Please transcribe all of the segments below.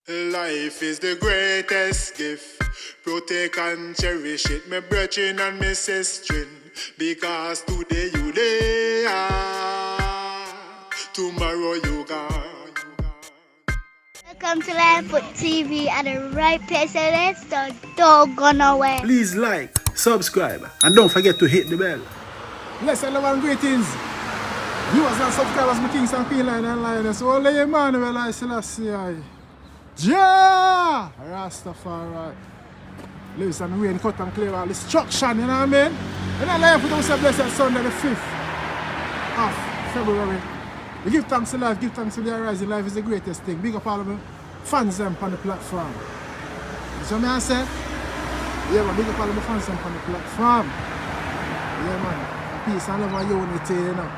Life is the greatest gift. Protect and cherish it, my brethren and my sister. Because today you there, tomorrow you gone. Welcome to Lion TV at the right place, so let's don't go nowhere. Please like, subscribe, and don't forget to hit the bell. Blessed love and greetings. Viewers and subscribers, my kings and queen line and lioness. All the Emmanuel, I Selassie. Ja! Rastafari. Listen, the rain cut and clear all destruction, you know what I mean? And I like for those blessed Sunday, the 5th of February. We give thanks to life, give thanks to the rising. Life is the greatest thing. Big up all of my fans them on the platform. You see what I say? Yeah, man, big up all of my fans them on the platform. Yeah, man. Peace and love and unity, you know.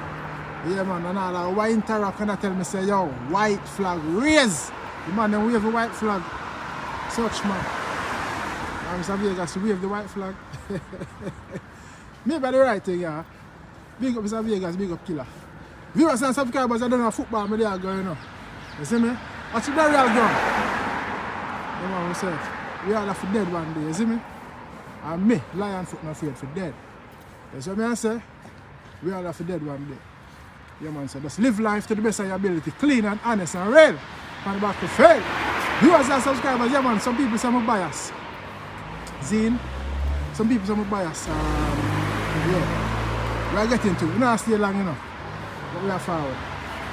Yeah, man. And all that white interact and I tell me, say, yo, white flag, raise! The man then wave the white flag. Such man. I'm Mr. Vegas to wave the white flag. Maybe the right thing, yeah. Big up Mr. Vegas, big up killer. Viewers and subscribers, I don't know football, but they are going on. You see me? That's the real ground. You know what I'm saying? We all have to dead one day, you see me? And me, lion foot not afraid for dead. You see what I say? We all have to dead one day. Yeah, man, so just live life to the best of your ability, clean and honest and real. On the back to fail. Viewers and subscribers, yeah, man, some people say I'm biased. Zine, some people say I'm biased. Yeah. We're getting to it. We're not stay long, you know. But we are forward.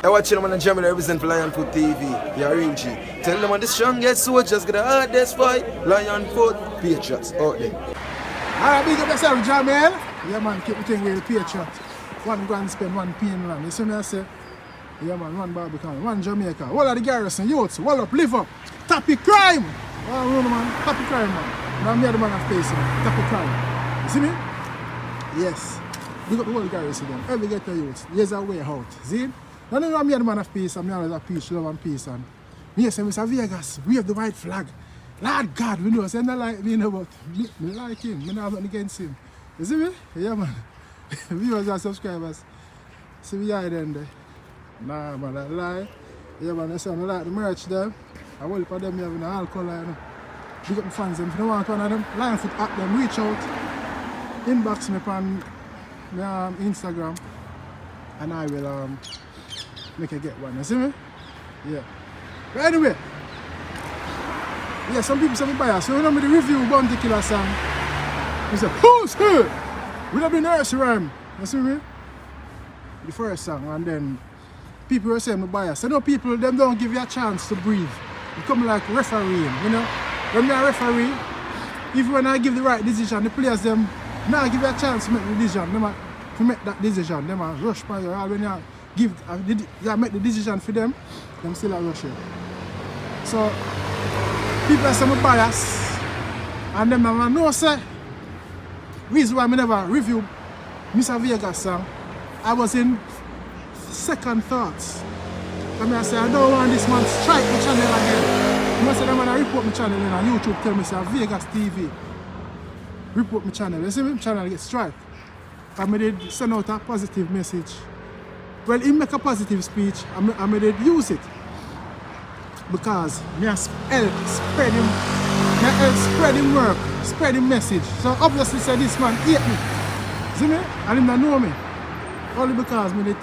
I watch them on the Germany represent for Lion Foot TV. You're real G. Tell them on the strongest soldiers get the hardest fight. Lion Foot Patriots out there. Alright, big up yourself, Jamel. Yeah, man, keep the thing with the Patriot. One grand spend, one pain land. You see me I say? Yeah, man, one Barbican, one Jamaica. All of the garrison, youths, wall up, live up. Tappy crime! Oh, no, man, tappy crime, man. Now I'm the man of face, man. Tappy crime. You see me? Yes. Big up the whole garrison, then. Every ghetto youths. There's a way out. See? Now, I'm the man of peace, I'm always a peace, love and peace. And me say, Mr. Vegas, we have the white flag. Lord God, we know, say, not like me, no, but me like him. Me not nothing against him. You see me? Yeah, man. Viewers and subscribers. See me here then there. Nah, man, that lie. Yeah, man, I say I like the merch there. I will for them having all colour, you know. Big up my fans, if you don't want one of them, Lion Foot at them, reach out, inbox me on my Instagram, and I will make you get one. You see me? Yeah. But anyway, yeah, some people say me biased. So you know me the review Bounty Killer song. They say, who's here? We have the nursery rhyme. You see me? The first song, and then people are saying me biased. You know, people, them don't give you a chance to breathe. You come like refereeing, you know. When you're a referee, even when I give the right decision, the players them now give you a chance to make the decision. To make that decision, them are rush by you. When you make the decision for them still are rushing. So people are saying me biased, and them I know say reason why I never review Mr. Vegas song. I was in second thoughts. I say, I don't want this man strike my channel again. I say, that man, I report my channel and YouTube tell me, say, Vegas TV. Report my channel. You see me? My channel get strike. And I did send out a positive message. Well, he make a positive speech, and I did use it. Because I help spread him work, spread him message. So obviously say this man hate me. See me? And him not know me. Only because me they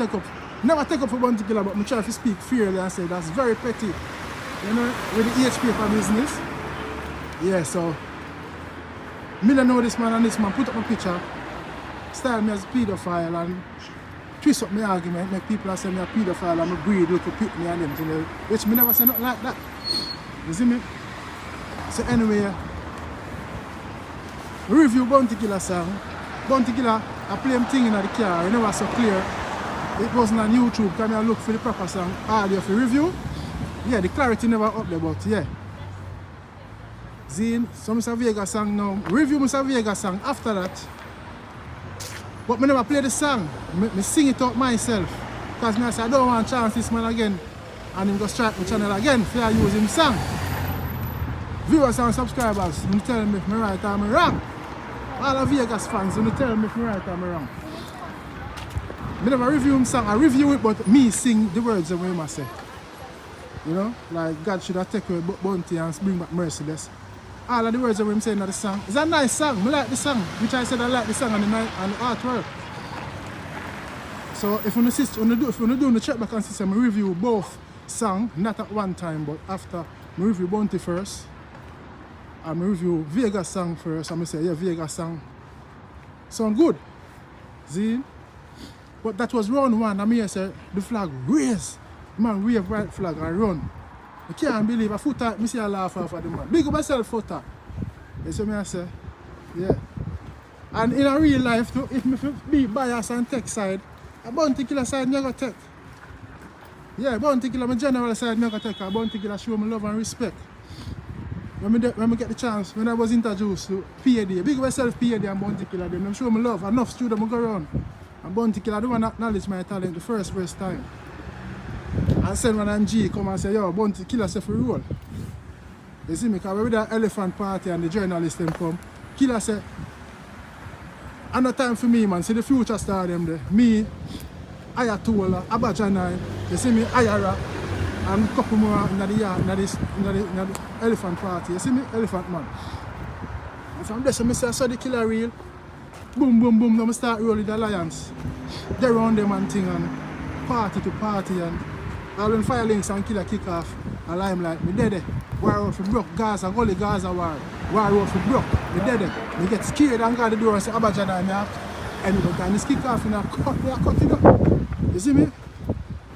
never take up for Bounty Killer, but I try to speak fairly and say that's very petty. You know, with the EH paper business. Yeah, so me don't know this man, and this man put up my picture, style me as a pedophile and twist up my argument, make people say me a pedophile and I breed look pick me and them, you know, which me never say nothing like that. You see me? So anyway, review Bounty Killer song. Bounty Killer, I play him thing in the car, you know what's so clear. It wasn't on YouTube, because I look for the proper song audio for review. Yeah, the clarity never up there, but yeah. Zine, some Mr. Vegas song now. Review Mr. Vegas song after that. But I never play the song. I sing it out myself. Because I say I don't want to chance this man again. And him go strike my channel again for I use him song. Viewers and subscribers, you tell me if I'm right or I'm wrong. All the Vegas fans, you tell me if I'm right or I'm wrong. I never review him song, I review it, but me sing the words that I say. You know, like God should have taken away bounty and bring back merciless. All of the words that I'm saying in the song. It's a nice song. I like the song, which I said I like the song and the artwork. So if you do the check back and system, I review both songs, not at one time, but after I review Bounty first, and I review Vegas song first, and I say, yeah, Vegas song sound good. See? But that was round one, and I said the flag raised. Man, wave white flag and run. I can't believe a footer, I see a laugh off of the man. Big up myself, footer. You see me I say? Yeah. And in a real life, too, if me be bias and tech side, a bounty killer side, me go take. Yeah, bounty killer, my general side, me go take. A bounty killer show me love and respect. When I get the chance, when I was introduced to PAD, big up myself, PAD and bounty killer, them show me love. Enough students I go around. And bounty killer, I don't acknowledge my talent the first time. And send one and G come and say, yo, bounty killer say for roll. You see me, because with that elephant party and the journalists them come, killer say, and no time for me, man. See the future star them there. Me, Ayatola, Abajanai, you see me, Ayara, and a couple more in the yard, in the elephant party. You see me, elephant man. And from there, so I say, I saw the killer reel. Boom, boom, boom. Then I start rolling the alliance. They run them and thing and party to party and all when fire links and killer kick off. And limelight, me dead. War out for broke, Gaza, Gully Gaza war. War out for broke, me dead. Me get scared and go to the door and say, Abajana, me have anybody can this kick off and I cut it up. You see me?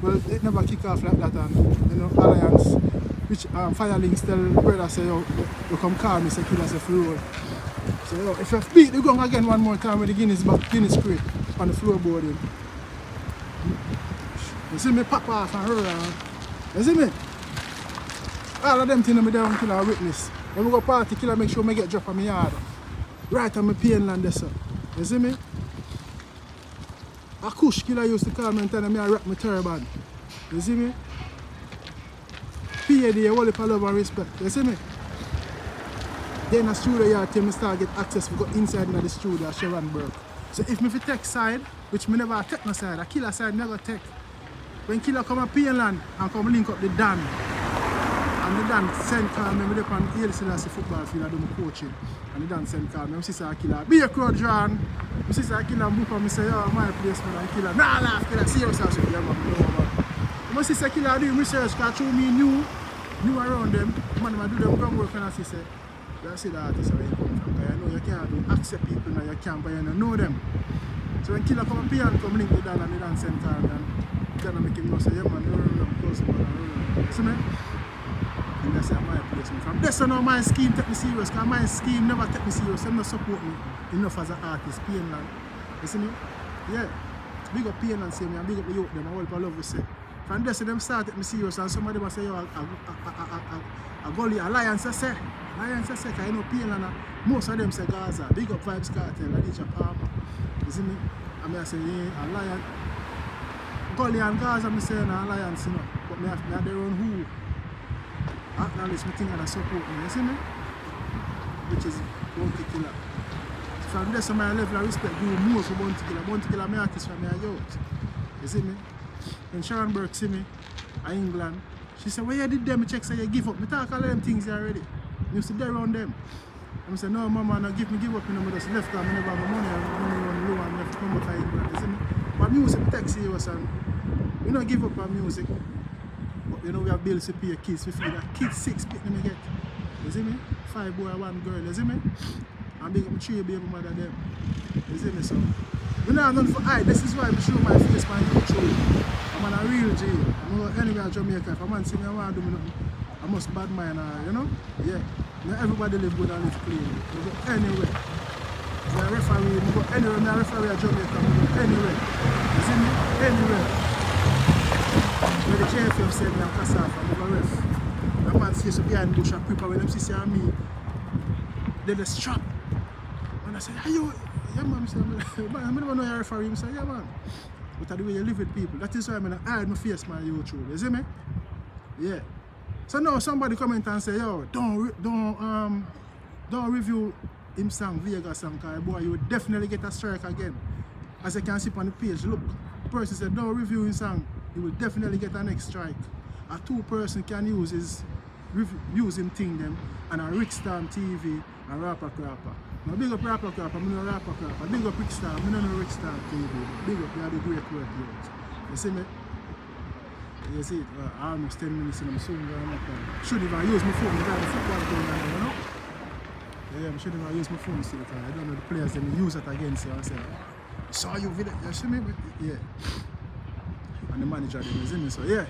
Well, it never kick off like that and you know, alliance, which fire links tell brother say, yo, you come call me, say killer say floor. So yo, if you beat the gun again one more time with the Guinness crate on the floorboard. You see me pop off and roll around. You see me? All of them things I down kill a witness. When we go party, killer make sure I get drop on my yard. Right on my pain land there, sir. You see me? A kush killer used to call me and tell me I wrap my turban. You see me? PAD, a whole heap of love and respect. You see me? Then in the studio yard till me start get access to go inside into the studio at Sharonburg. So if me take side, which me never take no side, a killer side never take. When killer come up Painland and come link up the Dan, and the Dan send call me up on Haile Selassie football field and do my coaching. And the Dan send call me, my sister a killer. Be a crowd John. My sister a killer book and me say, oh my place man and killer. Nah laugh killer, serious I say, yeah man, no man. My sister killer do research because through me new around them. Man I do them groundwork and I say, you see the artists where you come from, because you know you can't accept people in your camp and you don't know them. So when killer come up here and come link with Dan and the Dan send call and gonna make him know say, yeah man, you run close man, you see me? And that's my place. From this on my scheme take me serious, because my scheme never take me serious, they don't support me enough as an artist, Painland. You see me? Yeah. Big up Painland say me and big up the youth them, I hope I love you say. From this them start take me serious and some of them say, yo, a gully alliance I say. Alliance I say, because you know Painland, most of them say Gaza, big up Vibes Cartel, and DJ Palmer. You see me? And I say, yeah, alliance. Gully and Gaza, I say an alliance, you know. But I have their own who acknowledge me thing and support me, you see me? Which is Bounty Killer. So from this my level of respect do more for Bounty Killer. Bounty Killer my artist from my youth. You see me? When Sharon Burke see me in England, she said, where you did them? I check say you give up. I talk all of them things already. You used to there around them. I said, no mama, no give up, you know, I just left because I never have my money run low and left to come back to England. You see me? But music I take serious and we don't give up on music. But you know we have bills to pay kids, we feel that kids 6 people me get. You see me? 5 boy, 1 girl, you see me? And big up my 3 baby mother them. You see me so? We're not going for eye, this is why I show my face on YouTube. I'm on a real G. I'm going anywhere in Jamaica. If a man see me, I want to do me nothing. I must bad mind, you know? Yeah. Not everybody live good and live clean. You go anywhere. If I referee, you go anywhere. I referee at Jamaica, you go anywhere. You see me? Anywhere. When the JFF said me, I'm Kassafa, I'm over ref. The man says behind bush and Crawpa when them see me, they're the strap. And I say, are you? Yeah man, I say, I never know you're referee. I say, yeah man. But the way you live with people, that is why I'm hide my face my YouTube. You see me? Yeah. So now somebody comment and say, yo, don't review him song, Vegas song, because boy, you will definitely get a strike again. As you can see on the page, look, the person said, don't review his song, you will definitely get a next strike. a two-person can use him thing them and a RicStorm TV and Rawpa Crawpa. Now big up Rawpa Crawpa, I know Rawpa Crawpa. Big up RicStorm, I know RicStorm TV. Big up, you have the great work here. You see me? You see it? Almost 10 minutes and I'm soon going up. Should even use my phone, I got the football going on, you know? Yeah, I shouldn't even use my phone still because I don't know the players that use it against you and say, saw you video, you see me? Yeah. And the manager them, you see me? So yeah.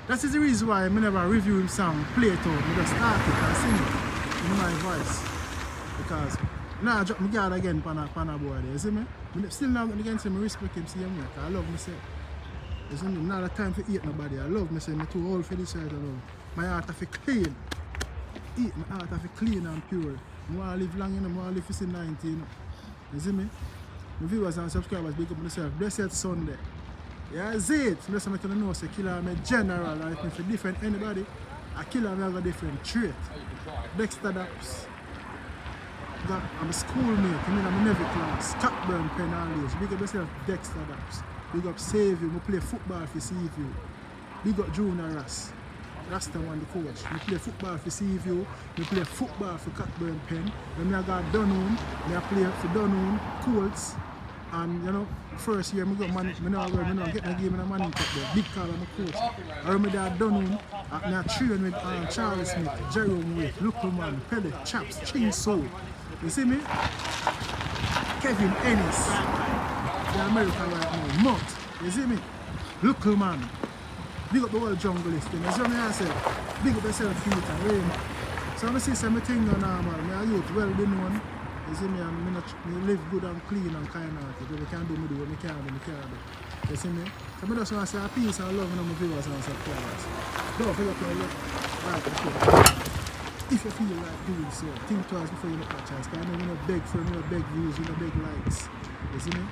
That is the reason why I never review him song, play it out, I just start it and sing it in my voice. Because now I drop my guard again pan a boy there, you see me? I still not going against him, I respect him, see him here, because I love myself. You see me? Not a time to eat nobody, I love myself, I'm too old for this side alone. My heart have to clean. Eat my heart have to clean and pure. I want to live long, I want to live for 90, you know. You see me? My viewers and subscribers, big up myself. Blessed Sunday. Yeah, see it. Just make you know, say killer me general, and if you different anybody, a killer me have a different trait. Dexter Daps. I'm a schoolmate, I mean I'm in every class. Cockburn pen all age. Big up yourself, Dexter Daps. Big up Save You, I play football for Save You. Big up Junior Ross. Rasta one the coach. I play football for Seaview, I play football for Cockburn Pen. When I got Dunham, I play for Dunham, Colts. And you know, first year I got money, I never get my game in a money cup there. Big call on the coach. I remember that Dunham, I trained with Charles Smith, Jerome Waite, Local Man, Pele, Chaps, Chainsaw. You see me? Kevin Ennis, the American right now, Mott. You see me? Local Man. Big up the whole jungle list, you know. So I say, big up yourself, feet and rain. So I see some thing on normal. I youth well been known. You see me, I live good and clean and kind hearted. If I can do me do what I can do. You see me? So I just want to say a peace and love in my viewers and subscribers. Don't forget to like, if you feel like doing so, think twice before you look at chance. Because I know we don't beg for me, we don't beg views, we don't beg likes. You see me?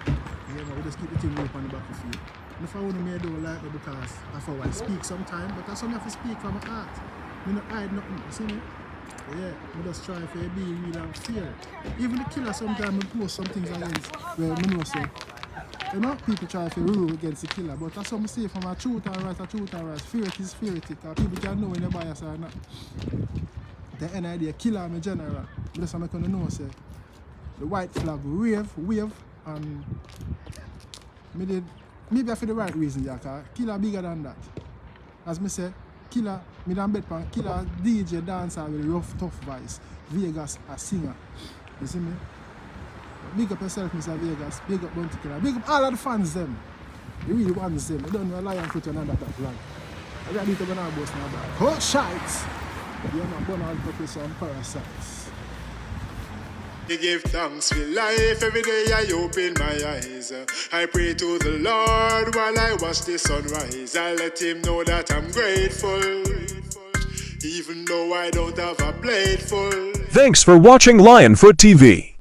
Yeah, we just keep the thing up on the battlefield. If I want to make don't like me because I thought I speak sometimes, but that's something I have to speak from my heart. I don't hide nothing, you see me? Yeah, I just try to be real and fair. Even the killer sometimes I post some things against where I know so. You know, people try to rule against the killer, but that's what I say from a truth and right. Fearity is fearity, because people can know when they're biased or not. The end idea, killer me general. That's what I'm going to know, say. The white flag wave, and maybe for the right reason, yeah, because killer bigger than that. As me say, killer, me don't bet pan, killer DJ dancer with rough, tough voice. Vegas a singer. You see me? Big up yourself, Mr. Vegas. Big up Bounty Killer. Big up all of the fans them. You really want them. You don't know a lion foot and that flag. I got to do it when I boast now back. Hot shites! You're not born all purpose some parasites. I give thanks for life every day I open my eyes. I pray to the Lord while I watch the sunrise. I let him know that I'm grateful, even though I don't have a plate full. Thanks for watching Lionfoot TV.